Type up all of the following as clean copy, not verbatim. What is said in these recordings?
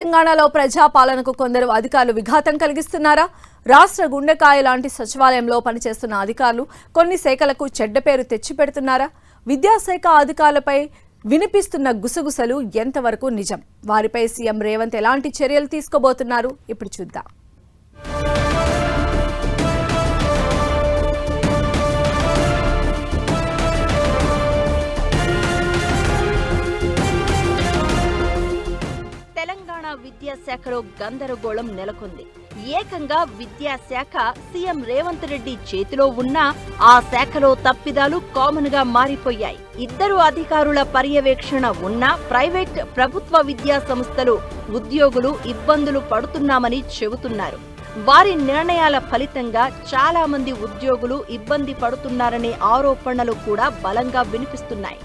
తెలంగాణలో ప్రజాపాలనకు కొందరు అధికారులు విఘాతం కలిగిస్తున్నారా? రాష్ట్ర గుండెకాయ లాంటి సచివాలయంలో పనిచేస్తున్న అధికారులు కొన్ని శాఖలకు చెడ్డ పేరు తెచ్చిపెడుతున్నారా? విద్యాశాఖ అధికారులపై వినిపిస్తున్న గుసగుసలు ఎంతవరకు నిజం? వారిపై సీఎం రేవంత్ ఎలాంటి చర్యలు తీసుకోబోతున్నారు? ఇప్పుడు చూద్దాం. తెలంగాణ విద్యాశాఖలో గందరగోళం నెలకొంది. ఏకంగా విద్యాశాఖ సీఎం రేవంత్ రెడ్డి చేతిలో ఉన్నా ఆ శాఖలో తప్పిదాలు కామన్ గా మారిపోయాయి. ఇద్దరు అధికారుల పర్యవేక్షణ ఉన్నా ప్రైవేట్ ప్రభుత్వ విద్యా సంస్థలు ఉద్యోగులు ఇబ్బందులు పడుతున్నామని చెబుతున్నారు. వారి నిర్ణయాల ఫలితంగా చాలా మంది ఉద్యోగులు ఇబ్బంది పడుతున్నారనే ఆరోపణలు కూడా బలంగా వినిపిస్తున్నాయి.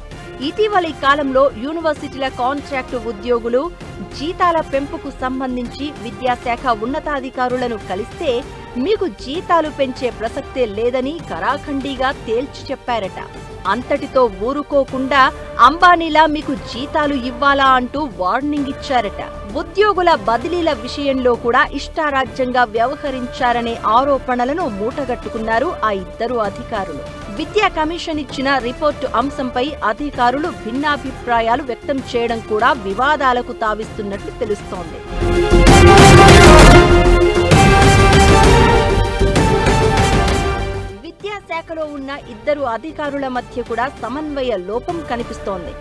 ఇటీవలి కాలంలో యూనివర్సిటీల కాంట్రాక్టు ఉద్యోగులు జీతాల పెంపుకు సంబంధించి విద్యాశాఖ ఉన్నతాధికారులను కలిస్తే మీకు జీతాలు పెంచే ప్రసక్తే లేదని ఖరాఖండిగా తేల్చి చెప్పారట. అంతటితో ఊరుకోకుండా అంబానీలా మీకు జీతాలు ఇవ్వాలా అంటూ వార్నింగ్ ఇచ్చారట. ఉద్యోగుల బదిలీల విషయంలో కూడా ఇష్టారాజ్యంగా వ్యవహరించారనే ఆరోపణలను మూటగట్టుకున్నారు ఆ ఇద్దరు అధికారులు. విద్యా కమిషన్ ఇచ్చిన రిపోర్టు అంశంపై అధికారులు భిన్నాభిప్రాయాలు వ్యక్తం చేయడం కూడా వివాదాలకు తావిస్తున్నట్లు తెలుస్తోంది. విద్యాశాఖలో ఉన్న ఇద్దరు అధికారుల మధ్య కూడా సమన్వయ లోపం కనిపిస్తోంది.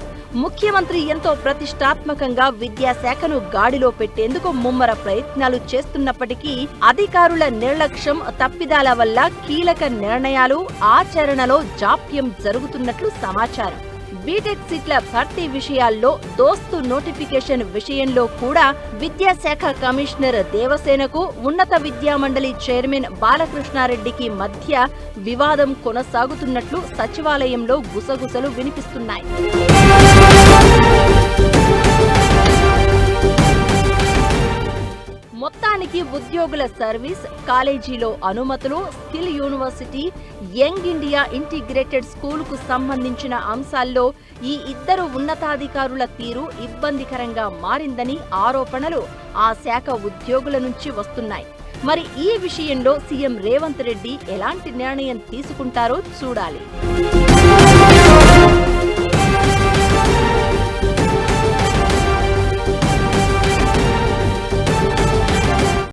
ముఖ్యమంత్రి ఎంతో ప్రతిష్టాత్మకంగా విద్యాశాఖను గాడిలో పెట్టేందుకు ముమ్మర ప్రయత్నాలు చేస్తున్నప్పటికీ అధికారుల నిర్లక్ష్యం, తప్పిదాల వల్ల కీలక నిర్ణయాలు ఆచరణలో జాప్యం జరుగుతున్నట్లు సమాచారం. బీటెక్ సీట్ల భర్తీ విషయాల్లో దోస్తు నోటిఫికేషన్ విషయంలో కూడా విద్యాశాఖ కమిషనర్ దేవసేనకు ఉన్నత విద్యామండలి చైర్మన్ బాలకృష్ణారెడ్డికి మధ్య వివాదం కొనసాగుతున్నట్లు సచివాలయంలో గుసగుసలు వినిపిస్తున్నాయి. మొత్తానికి ఉద్యోగుల సర్వీస్, కాలేజీలో అనుమతులు, skill university, young India integrated స్కూలుకు సంబంధించిన అంశాల్లో ఈ ఇద్దరు ఉన్నతాధికారుల తీరు ఇబ్బందికరంగా మారిందని ఆరోపణలు ఆ శాఖ ఉద్యోగుల నుంచి వస్తున్నాయి. మరి ఈ విషయంలో సీఎం రేవంత్ రెడ్డి ఎలాంటి నిర్ణయం తీసుకుంటారో చూడాలి.